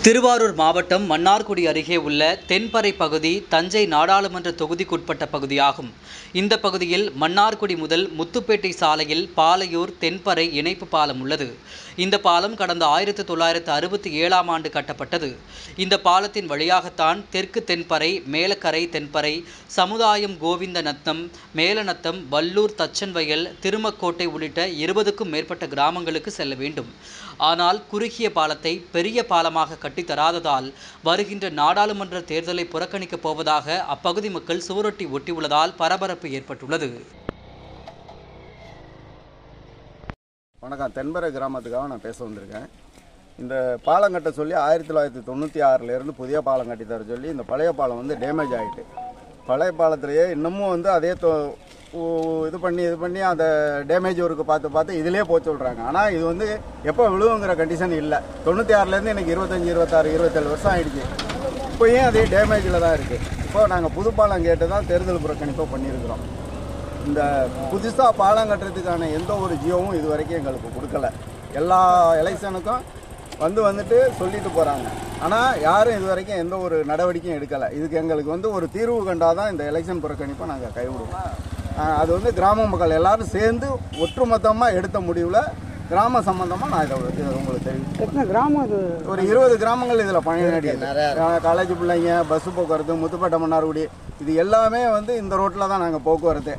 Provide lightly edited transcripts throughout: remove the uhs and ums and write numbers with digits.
திருவாரூர் மாவட்டம் மன்னார்குடி அருகே உள்ள தென்பறை பகுதி தஞ்சை நாடாளுமன்ற தொகுதிக்குட்பட்ட பகுதியாகும். இந்த பகுதியில் மன்னார்குடி முதல் முத்துப்பேட்டை சாலையில் பாலையூர் தென்பறை இணைப்பு பாலம் உள்ளது. இந்த பாலம் கடந்த 1967ஆம் ஆண்டு கட்டப்பட்டது. இந்த பாலத்தின் வழியாகத்தான் தெற்கு தென்பறை, மேலக்கரை தென்பறை, சமுதாயம், கோவிந்த நத்தம், மேலநத்தம், வல்லூர், தச்சன்வயல், திருமக்கோட்டை உள்ளிட்ட 20க்கும் மேற்பட்ட கிராமங்களுக்கு செல்ல வேண்டும். ஆனால் குறுகிய பாலத்தை பெரிய பாலமாக கட்டித்தராததால் வருகின்ற நாடாளுமன்ற தேர்தலை புறக்கணிக்கப் போவதாக அப்பகுதி மக்கள் சுவரொட்டி ஒட்டியுள்ளதால் பரபரப்பு ஏற்பட்டுள்ளது. வணக்கம். தென்பறை கிராமத்துக்காக நான் பேச வந்திருக்கேன். இந்த பாலம் கட்ட சொல்லி 1996லேருந்து புதிய பாலம் கட்டி தர சொல்லி இந்த பழைய பாலம் டேமேஜ் ஆகிட்டு, பழைய பாலத்திலேயே இன்னமும் அதே இது பண்ணி அந்த டேமேஜ் ஒர்க்கு பார்த்து இதிலே போக சொல்கிறாங்க. ஆனால் இது எப்போ விழுவுங்கிற கண்டிஷன் இல்லை. 96லேருந்து எனக்கு 25, 26, 27 வருஷம் ஆகிடுச்சு. இப்போயும் அதே டேமேஜில் தான் இருக்குது. இப்போ நாங்கள் புது பாலம் கேட்டு தான் தேர்தல் புறக்கணிப்பை பண்ணியிருக்கிறோம். இந்த புதுசாக பாலம் கட்டுறதுக்கான எந்த ஒரு ஜியோவும் இது வரைக்கும் எங்களுக்கு கொடுக்கல. எல்லா எலெக்ஷனுக்கும் வந்துட்டு சொல்லிட்டு போகிறாங்க. ஆனால் யாரும் இது வரைக்கும் எந்த ஒரு நடவடிக்கையும் எடுக்கலை. இதுக்கு எங்களுக்கு ஒரு தீர்வு கண்டால் தான் இந்த எலெக்ஷன் புறக்கணிப்பை நாங்கள் கைவிடுவோம். அது கிராம மக்கள் எல்லாரும் சேர்ந்து ஒட்டுமொத்தமாக எடுத்த முடிவில் கிராம சம்பந்தமாக நான் இதை உங்களுக்கு தெரிவித்தேன். கிராமம் ஒரு 20 கிராமங்கள் இதில் பயனடையுது. காலேஜ் பிள்ளைங்க, பஸ்ஸு போக்குவரத்து, முத்துப்பேட்டை, மன்னார்குடி, இது எல்லாமே இந்த ரோட்டில் தான் நாங்கள் போக்குவரத்து.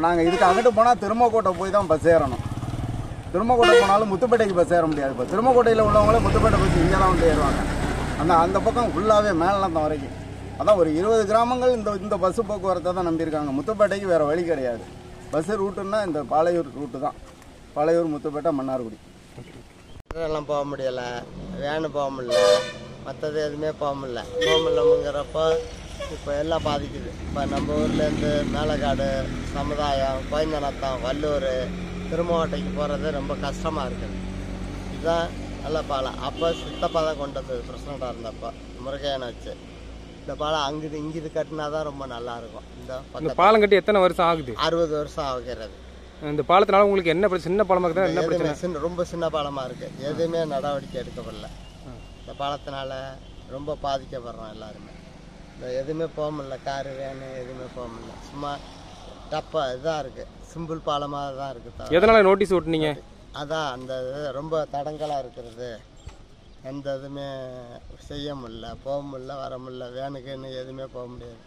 நாங்கள் இதுக்கு அங்கிட்டு போனால் திருமக்கோட்டை போய் தான் பஸ் ஏறணும். திருமக்கோட்டை போனாலும் முத்துப்பேட்டைக்கு பஸ் ஏற முடியாது. இப்போ திருமக்கோட்டையில் உள்ளவங்களே முத்துப்பேட்டை பஸ் இங்கே தான் ஏறுவாங்க. அந்த பக்கம் ஃபுல்லாகவே மேலநத்தம் வரைக்கும். அதான் ஒரு 20 கிராமங்கள் இந்த பஸ்ஸு போக்குவரத்தை தான் நம்பியிருக்காங்க. முத்துப்பேட்டைக்கு வேறு வழி கிடையாது. பஸ்ஸு ரூட்டுன்னா இந்த பாலையூர் ரூட்டு தான். பாலையூர், முத்துப்பேட்டை, மன்னார்குடி எல்லாம் போக முடியலை, வேனு போக முடியல, மற்றது எதுவுமே போக முடியலங்கிறப்போ இப்போ எல்லாம் பாதிக்குது. இப்போ நம்ம ஊர்லேருந்து மேலக்காடு, சமுதாயம், கோயந்தநத்தம், வல்லூர், திருமக்கோட்டைக்கு போகிறது ரொம்ப கஷ்டமாக இருக்குது. இதுதான் நல்ல பாலம். அப்போ சித்தப்பா தான் கொண்டு வந்தது பிரசிடண்டாக இருந்தப்போ முருகையனை வச்சு. இந்த பாலம் இங்கிட்டு கட்டினா தான் ரொம்ப நல்லாயிருக்கும். இந்த பாலம் கட்டி எத்தனை வருஷம் ஆகுது? 60 வருஷம் ஆகிறது. இந்த பாலத்தினால உங்களுக்கு என்ன பிரச்சனை? சின்ன பாலமாக தான் என்ன பிரச்சனை? ரொம்ப சின்ன பாலமாக இருக்குது. எதுவுமே நடவடிக்கை எடுக்கப்படல. இந்த பாலத்தினால ரொம்ப பாதிக்கப்படுறோம் எல்லாருமே. இந்த எதுவுமே போக முடியல, காரு, வேனு எதுவுமே போக முடியல. சும்மா டப்பாக இதாக இருக்குது, சிம்பிள் பாலமாக தான் இருக்குது. எதனால் நோட்டீஸ் ஓட்டுனீங்க? அதான் அந்த இது ரொம்ப தடங்கலாக இருக்கிறது. எந்த இதுவுமே செய்ய முடியல, போக முடியல, வர முடியல, வேனுக்குன்னு எதுவுமே போக முடியாது.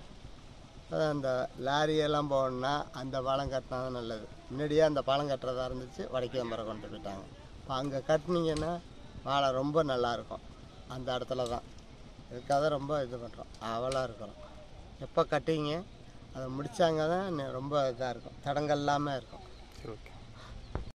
அதான் அந்த லாரியெல்லாம் போகணுன்னா அந்த பாலம் கட்டினா தான் நல்லது. முன்னாடியே அந்த பாலம் கட்டுறதா இருந்துச்சு, வடக்கேம்பரை கொண்டு போயிட்டாங்க. இப்போ அங்கே கட்டினீங்கன்னா பாலம் ரொம்ப நல்லாயிருக்கும். அந்த இடத்துல தான் இதுக்காக ரொம்ப இது பண்ணுறோம், அவலாக இருக்கிறோம். எப்போ கட்டிங்க அதை முடித்தாங்க தான் ரொம்ப இதாக இருக்கும், தடங்கள் இல்லாமல் இருக்கும். ஓகே.